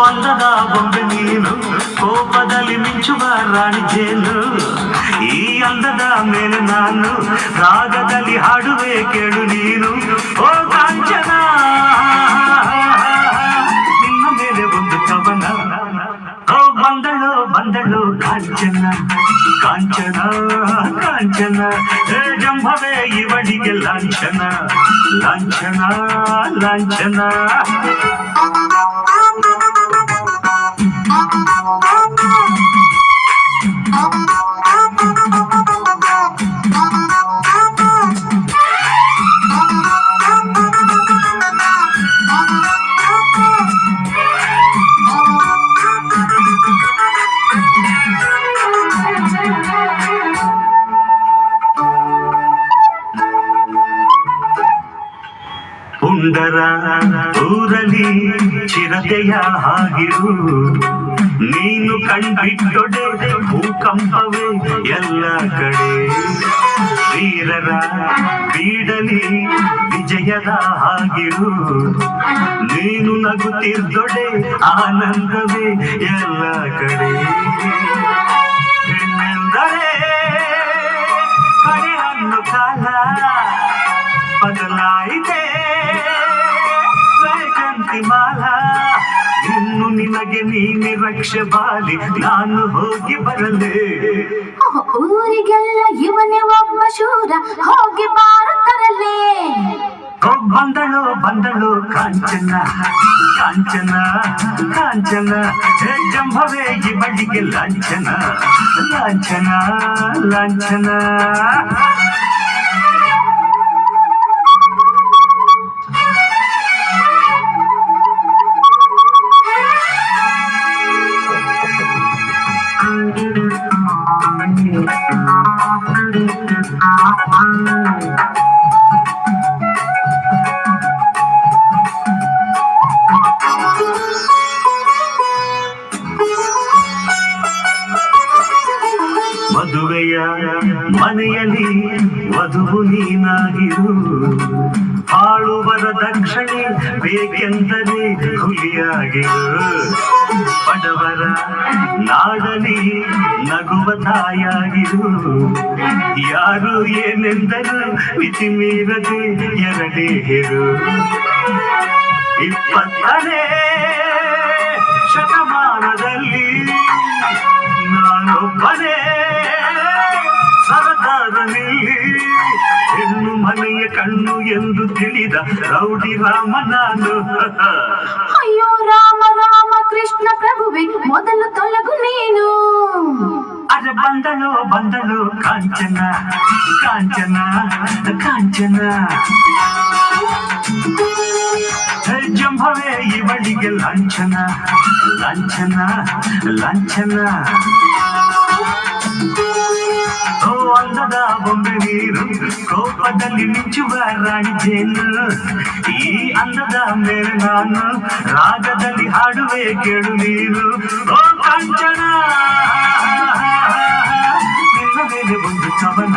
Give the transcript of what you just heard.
ಅಂದದ ಬೊಂಬೆ ನೀನು, ಕೋಪದಲ್ಲಿ ಮಿಂಚುವ ರಾಣಿ ಜೇನು. ಈ ಅಂದದ ಮೇಲೆ ನಾನು ರಾಗದಲ್ಲಿ ಹಾಡುವೆ ಕೇಳು ನೀನು. ಓ ಕಾಂಚನ, ನಿನ್ನ ಮೇಲೆ ಒಂದು ಕವನ. ಓ ಬಂದಳು ಬಂದಳು ಕಾಂಚನ ಕಾಂಚನ ಕಾಂಚನ, ಹೇ ಜಂಭವೇ ಇವಳಿಗೆ ಲಾಂಛನ ಲಾಂಛನ ಲಾಂಛನ. ಪುಂಡರ ಊರಲಿ ಚಿರತೆಯ ಹಾಗಿರು, ನೀನು ಕಣ್ಬಿಟ್ಟೊಡೆ ಭೂಕಂಪವೇ ಎಲ್ಲ ಕಡೆ. ವೀರರ ಬೀಡಲಿ ವಿಜಯದ ಹಾಗಿರು, ನೀನು ನಗುತ್ತಿದ್ದೊಡೆ ಆನಂದವೇ ಎಲ್ಲ ಕಡೆ. ಹೆಣ್ಣೆಂದರೆ ಕಡೆ ಅನ್ನೋ ಕಾಲ ಬದಲಾಯಿತೆ ಮಾಲ. ಇನ್ನು ನಿನಗೆ ನೀನೆ ರಕ್ಷೆ ಬಾಲಿ, ನಾನು ಹೋಗಿ ಬರಲೇ. ಊರಿಗೆಲ್ಲ ಇವನೇ ಒಬ್ಬ ಶೂರ, ಹೋಗಿ ಬಾರುತ್ತರಲೇ. ಬಂದಳು ಬಂದಳು ಕಾಂಚನ ಕಾಂಚನ ಕಾಂಚನ, ಹೇ ಜಂಭವೇ ಇವಳಿಗೆ ಲಾಂಛನ ಲಾಂಛನ ಲಾಂಛನ. ಮದುವೆಯ ಮನೆಯಲ್ಲಿ ವಧುವು ನೀನಾಗಿರು, ಆಳುವರ ದಕ್ಷಿಣೆ ಬೇಕೆಂದರೆ ಹುಲಿಯಾಗಿರು. ಬಡವರ ನಾಡಲಿ ನಗುವ ತಾಯಾಗಿರು, ಯಾರು ಏನೆಂದರು ಮಿತಿ ಮೀರದೆ ಎರಡೇ ಹೆರು. 20ನೇ ಶತಮಾನದಲ್ಲಿ ನಾನೊಬ್ಬನೇ ಸರದಾರನಲ್ಲಿ, ಹೆಣ್ಣು ಮನೆಯ ಕಣ್ಣು ಎಂದು ತಿಳಿದ ರೌಡಿ ರಾಮ ನಾನು. ಅಯ್ಯೋ ರಾಮ ರಾಮ ಕೃಷ್ಣ ಪ್ರಭುವೆ, ಮೊದಲು ತೊಲಗು ನೀನು. ಅರೆ ಬಂದಳು ಬಂದಳು ಕಾಂಚನ ಕಾಂಚನ ಕಾಂಚನ, ಜಂಭವೇ ಇವಳಿಗೆ ಲಾಂಛನ ಲಾಂಛನ ಲಾಂಛನ. ಓ ಅಂದದ ಬೊಂಬೆ ನೀರು, ಕೋಪದಲ್ಲಿ ಮಿಂಚುವ ರಾಣಿ ಜೇನು. ಈ ಅಂದದ ಮೇಲೆ ನಾನು ರಾಗದಲ್ಲಿ ಹಾಡುವೆ ಕೇಳು ನೀನು. ಓ ಕಾಂಚನ, ನಿನ್ನ ಮೇಲೆ ಒಂದು ಕವನ.